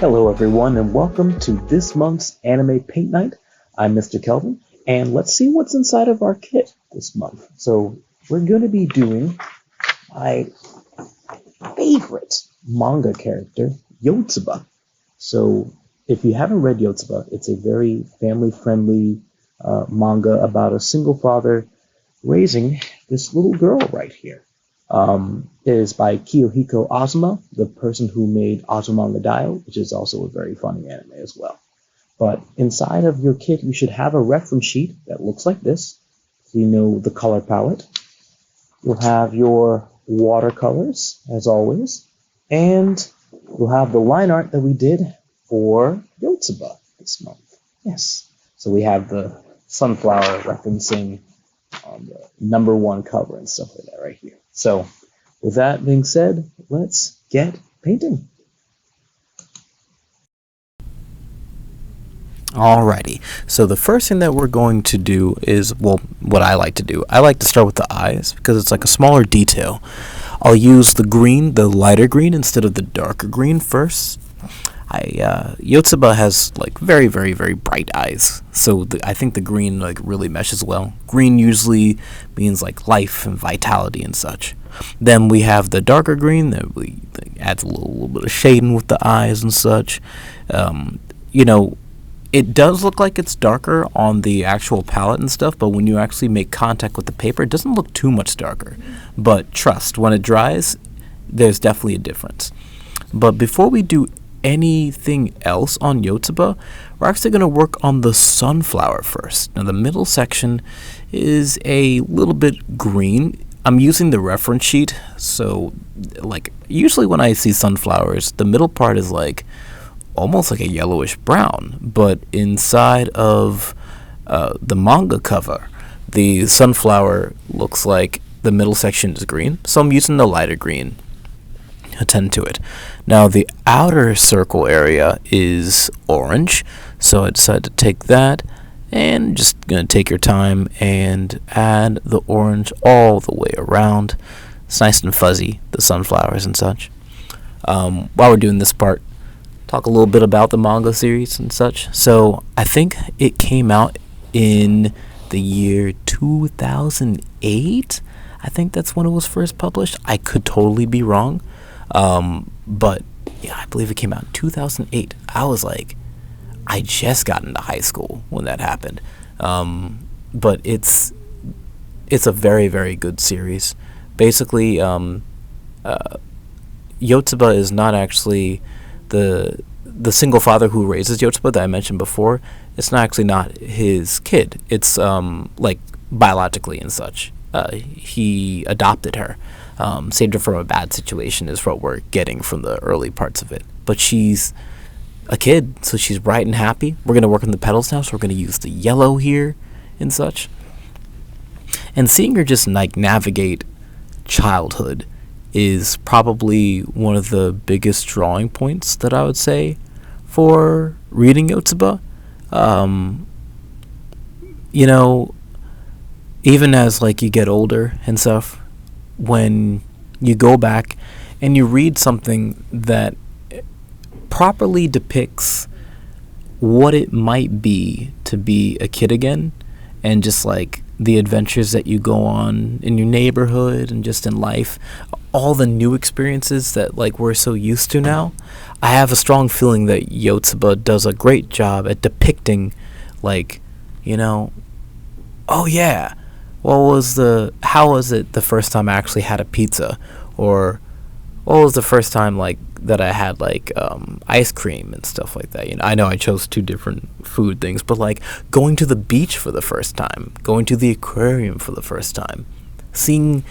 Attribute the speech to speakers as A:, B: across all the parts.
A: Hello, everyone, and welcome to this month's Anime Paint Night. I'm Mr. Kelvin, and let's see what's inside of our kit this month. So, we're going to be doing my favorite manga character, Yotsuba. So, if you haven't read Yotsuba, it's a very family-friendly manga about a single father raising this little girl right here. It is by Kiyohiko Asuma, the person who made Azumanga Daioh, which is also a very funny anime as well. But inside of your kit, you should have a reference sheet that looks like this, so you know the color palette. You'll have your watercolors, as always, and you'll have the line art that we did for Yotsuba this month. Yes. So we have the sunflower referencing on the #1 cover and stuff like that right here. So, with that being said, let's get painting.
B: Alrighty, so the first thing that we're going to do is, well, what I like to do. I like to start with the eyes because it's like a smaller detail. I'll use the green, the lighter green, instead of the darker green first. Yotsuba has like very, very, very bright eyes, so I think the green like really meshes well. Green usually means like life and vitality and such. Then we have the darker green that adds a little bit of shading with the eyes and such. It does look like it's darker on the actual palette and stuff, but when you actually make contact with the paper, it doesn't look too much darker. But trust, when it dries, there's definitely a difference. But before we do anything else on Yotsuba, we're actually going to work on the sunflower first. Now the middle section is a little bit green. I'm using the reference sheet, so like usually when I see sunflowers, the middle part is like almost like a yellowish brown, but inside of the manga cover, the sunflower looks like the middle section is green, so I'm using the lighter green. Attend to it. Now the outer circle area is orange, so I decided to take that and just gonna take your time and add the orange all the way around. It's nice and fuzzy, the sunflowers and such. While we're doing this part, talk a little bit about the manga series and such. So I think it came out in the year 2008. I think that's when it was first published. I could totally be wrong. But yeah, I believe it came out in 2008. I just got into high school when that happened. But it's a very, very good series. Basically, Yotsuba is not actually the single father who raises Yotsuba that I mentioned before. It's not his kid. It's like biologically and such. He adopted her. Saved her from a bad situation is what we're getting from the early parts of it. But she's a kid, so she's bright and happy. We're going to work on the petals now, so we're going to use the yellow here and such. And seeing her just like navigate childhood is probably one of the biggest drawing points that I would say for reading Yotsuba. Even as like you get older and stuff, when you go back and you read something that properly depicts what it might be to be a kid again, and just like the adventures that you go on in your neighborhood and just in life, all the new experiences that like we're so used to now, I have a strong feeling that Yotsuba does a great job at depicting like, oh yeah, how was it the first time I actually had a pizza? Or what was the first time like that I had like ice cream and stuff like that? I know I chose two different food things, but like going to the beach for the first time, going to the aquarium for the first time, seeing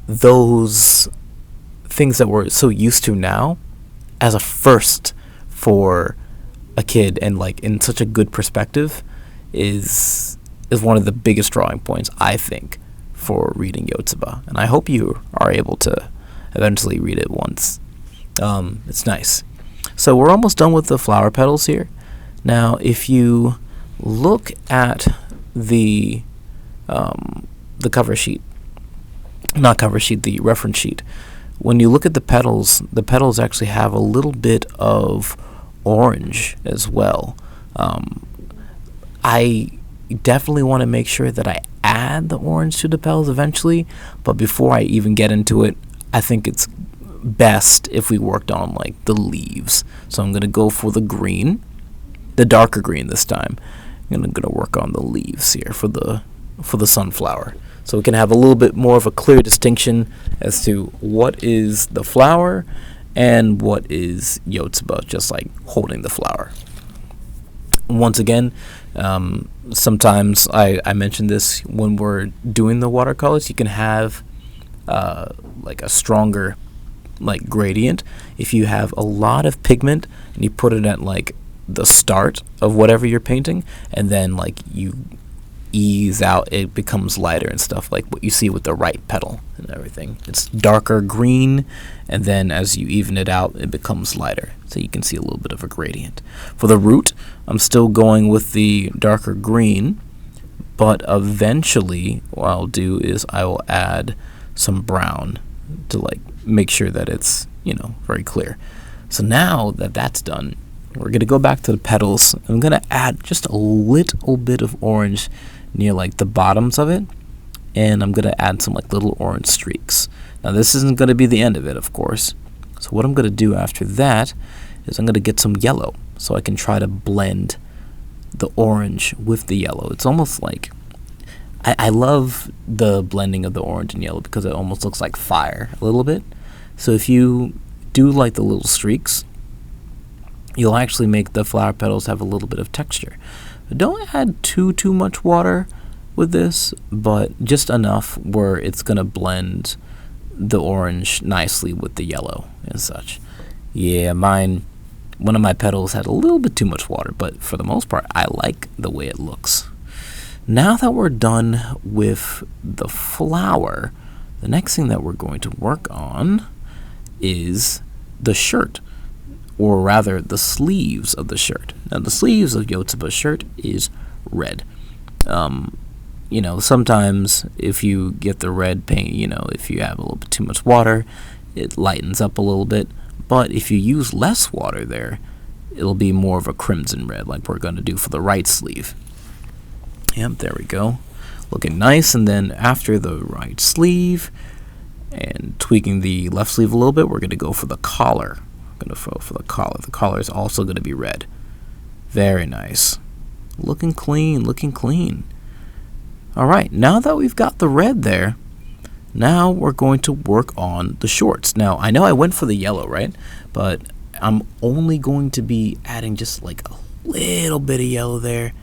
B: those things that we're so used to now as a first for a kid and like in such a good perspective is one of the biggest drawing points, I think, for reading Yotsuba. And I hope you are able to eventually read it once. It's nice. So we're almost done with the flower petals here. Now, if you look at the cover sheet, not cover sheet, the reference sheet, when you look at the petals actually have a little bit of orange as well. I definitely want to make sure that I add the orange to the petals eventually, but before I even get into it, I think it's best if we worked on like the leaves. So I'm going to go for the green, the darker green this time. And I'm going to work on the leaves here for the sunflower, so we can have a little bit more of a clear distinction as to what is the flower and what is Yotsuba, just like holding the flower. Once again, sometimes I mentioned this when we're doing the watercolors, you can have like a stronger like gradient if you have a lot of pigment and you put it at like the start of whatever you're painting, and then like you ease out, it becomes lighter and stuff, like what you see with the right petal and everything. It's darker green, and then as you even it out, it becomes lighter, so you can see a little bit of a gradient. For the root, I'm still going with the darker green, but eventually what I'll do is I will add some brown to like make sure that it's, you know, very clear. So now that that's done, we're going to go back to the petals. I'm going to add just a little bit of orange near like the bottoms of it, and I'm going to add some like little orange streaks. Now this isn't going to be the end of it, of course. So what I'm going to do after that is I'm going to get some yellow so I can try to blend the orange with the yellow. It's almost like, I love the blending of the orange and yellow because it almost looks like fire a little bit. So if you do like the little streaks, you'll actually make the flower petals have a little bit of texture. But don't add too much water with this, but just enough where it's going to blend the orange nicely with the yellow and such. Yeah, one of my petals had a little bit too much water, but for the most part, I like the way it looks. Now that we're done with the flower, the next thing that we're going to work on is the shirt, or rather the sleeves of the shirt. Now the sleeves of Yotsuba's shirt is red. You know, sometimes if you get the red paint, you know, if you have a little bit too much water, it lightens up a little bit. But if you use less water there, it'll be more of a crimson red, like we're going to do for the right sleeve. Yep, there we go. Looking nice. And then after the right sleeve and tweaking the left sleeve a little bit, we're going to go for the collar. Going to go for the collar. The collar is also going to be red. Very nice. Looking clean, looking clean. All right, now that we've got the red there, now we're going to work on the shorts. Now, I know I went for the yellow, right? But I'm only going to be adding just like a little bit of yellow there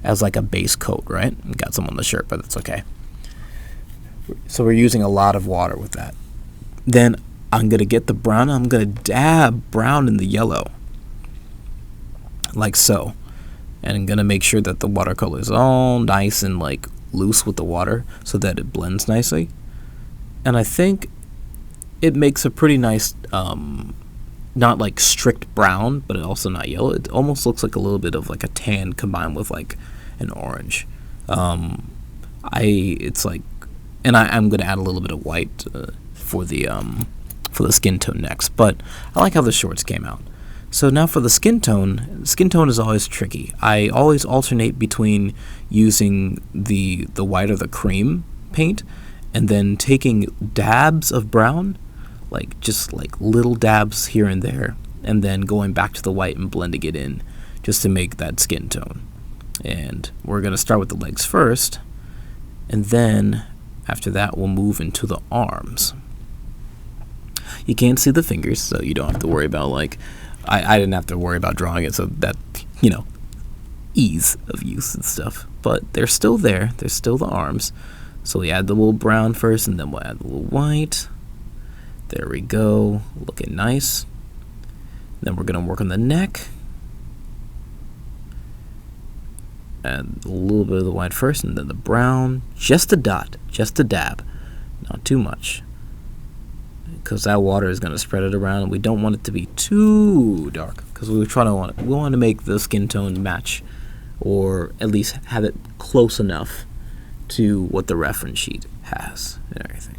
B: as like a base coat, right? Got some on the shirt, but that's okay. So we're using a lot of water with that. Then I'm going to get the brown. I'm going to dab brown in the yellow, like so. And I'm going to make sure that the watercolor is all nice and like loose with the water so that it blends nicely. And I think it makes a pretty nice, not like strict brown, but also not yellow. It almost looks like a little bit of like a tan combined with like an orange. It's like, and I'm going to add a little bit of white for the skin tone next. But I like how the shorts came out. So now for the skin tone is always tricky. I always alternate between using the white or the cream paint and then taking dabs of brown, like just like little dabs here and there, and then going back to the white and blending it in just to make that skin tone. And we're going to start with the legs first, and then after that we'll move into the arms. You can't see the fingers, so you don't have to worry about like, I didn't have to worry about drawing it, so that, you know, ease of use and stuff. But they're still there. There's still the arms. So we add the little brown first, and then we'll add the little white. There we go. Looking nice. Then we're going to work on the neck. Add a little bit of the white first, and then the brown. Just a dot. Just a dab. Not too much, because that water is going to spread it around, and we don't want it to be too dark, because we want to make the skin tone match, or at least have it close enough to what the reference sheet has and everything.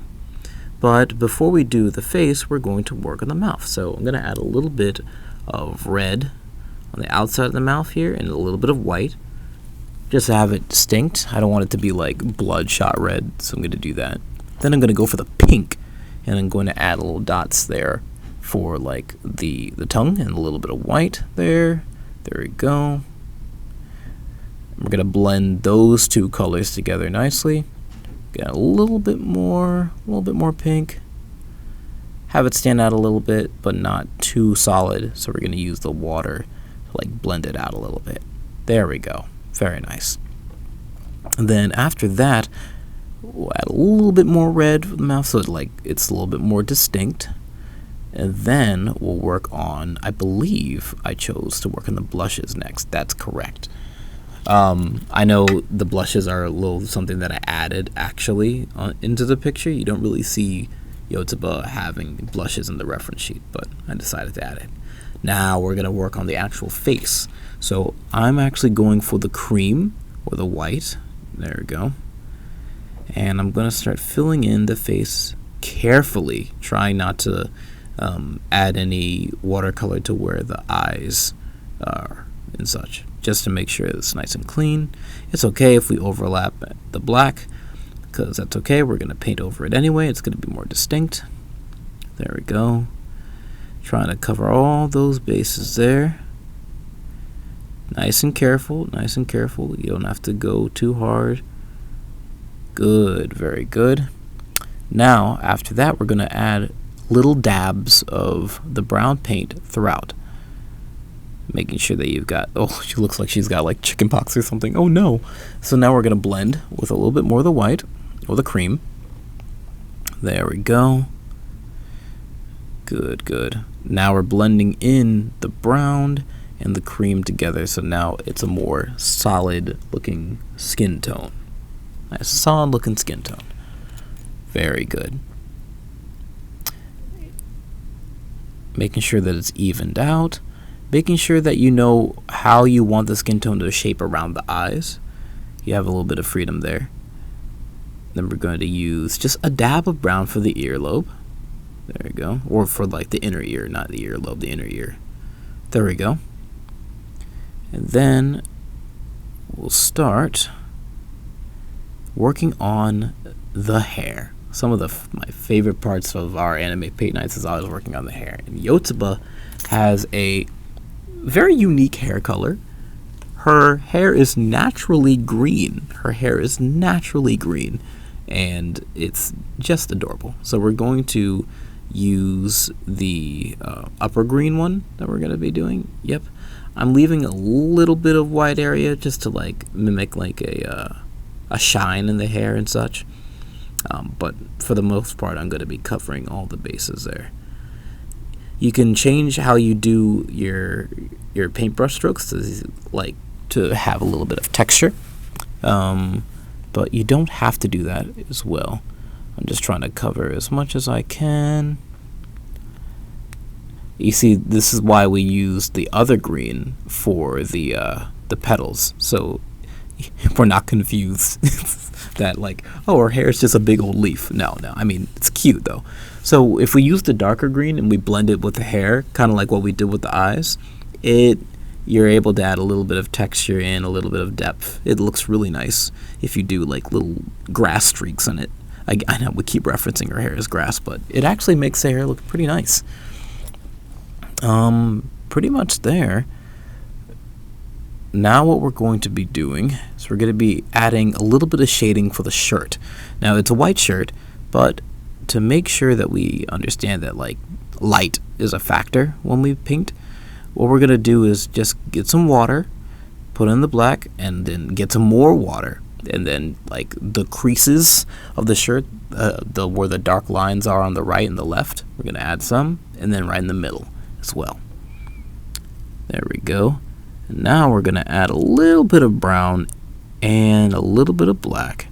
B: But before we do the face, we're going to work on the mouth. So I'm going to add a little bit of red on the outside of the mouth here, and a little bit of white, just to have it distinct. I don't want it to be like bloodshot red, so I'm going to do that. Then I'm going to go for the pink, and I'm going to add little dots there for like the tongue, and a little bit of white there. There we go. We're going to blend those two colors together nicely. Get a little bit more pink. Have it stand out a little bit, but not too solid. So we're going to use the water to like blend it out a little bit. There we go. Very nice. And then after that, we'll add a little bit more red for the mouth so it's a little bit more distinct. And then we'll work on, I believe I chose to work on the blushes next. That's correct. I know the blushes are a little something that I added actually into the picture. You don't really see Yotsuba having blushes in the reference sheet, but I decided to add it. Now we're going to work on the actual face. So I'm actually going for the cream or the white. There we go. And I'm going to start filling in the face carefully, trying not to add any watercolor to where the eyes are and such, just to make sure it's nice and clean. It's okay if we overlap the black, because that's okay. We're going to paint over it anyway. It's going to be more distinct. There we go. Trying to cover all those bases there. Nice and careful, nice and careful. You don't have to go too hard. Good, very good. Now, after that, we're going to add little dabs of the brown paint throughout. Making sure that you've got, oh, she looks like she's got like chicken pox or something. Oh no. So now we're going to blend with a little bit more of the white or the cream. There we go. Good, good. Now we're blending in the brown and the cream together, so now it's a more solid looking skin tone. Nice solid looking skin tone. Very good. Making sure that it's evened out. Making sure that you know how you want the skin tone to shape around the eyes. You have a little bit of freedom there. Then we're going to use just a dab of brown for the earlobe. There we go. Or for like the inner ear, not the earlobe, the inner ear. There we go. And then we'll start working on the hair. Some of my favorite parts of our anime paint nights is always working on the hair. And Yotsuba has a very unique hair color. Her hair is naturally green. Her hair is naturally green, and it's just adorable. So we're going to use the upper green one that we're going to be doing. Yep. I'm leaving a little bit of white area just to like mimic like a shine in the hair and such. But for the most part, I'm going to be covering all the bases there. You can change how you do your paintbrush strokes to have a little bit of texture, but you don't have to do that as well. I'm just trying to cover as much as I can. You see, this is why we use the other green for the petals, so we're not confused that like, oh, her hair is just a big old leaf. No, I mean, it's cute though. So if we use the darker green and we blend it with the hair, kind of like what we did with the eyes, you're able to add a little bit of texture and a little bit of depth. It looks really nice if you do like little grass streaks in it. I know we keep referencing her hair as grass, but it actually makes the hair look pretty nice. Pretty much there. Now what we're going to be doing is we're going to be adding a little bit of shading for the shirt. Now it's a white shirt, but to make sure that we understand that like light is a factor when we paint, what we're going to do is just get some water, put in the black, and then get some more water. And then like the creases of the shirt, where the dark lines are on the right and the left, we're going to add some, and then right in the middle as well. There we go. And now we're going to add a little bit of brown and a little bit of black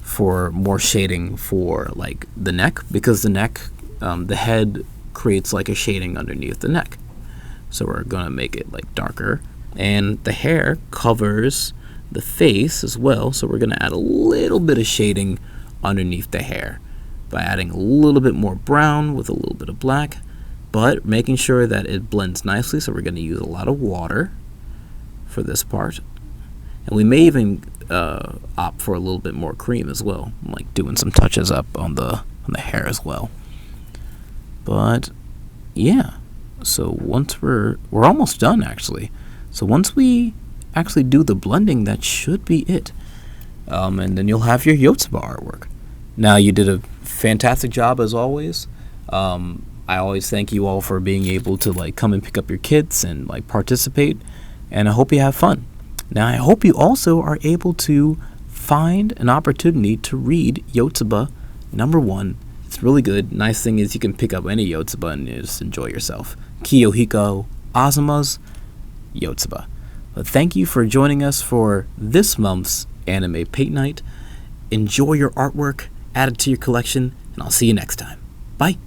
B: for more shading for like the neck, because the neck, the head creates like a shading underneath the neck. So we're going to make it like darker, and the hair covers the face as well, so we're going to add a little bit of shading underneath the hair by adding a little bit more brown with a little bit of black. but making sure that it blends nicely. So we're going to use a lot of water for this part, and we may even opt for a little bit more cream as well, like doing some touches up on the hair as well. But yeah, so once we're almost done actually. So once we actually do the blending, that should be it. And then you'll have your Yotsuba artwork. Now, you did a fantastic job as always. I always thank you all for being able to like come and pick up your kits and like participate, and I hope you have fun. Now, I hope you also are able to find an opportunity to read Yotsuba #1. It's really good. Nice thing is you can pick up any Yotsuba and just enjoy yourself. Kiyohiko Azuma's Yotsuba. But thank you for joining us for this month's Anime Paint Night. Enjoy your artwork, add it to your collection, and I'll see you next time. Bye.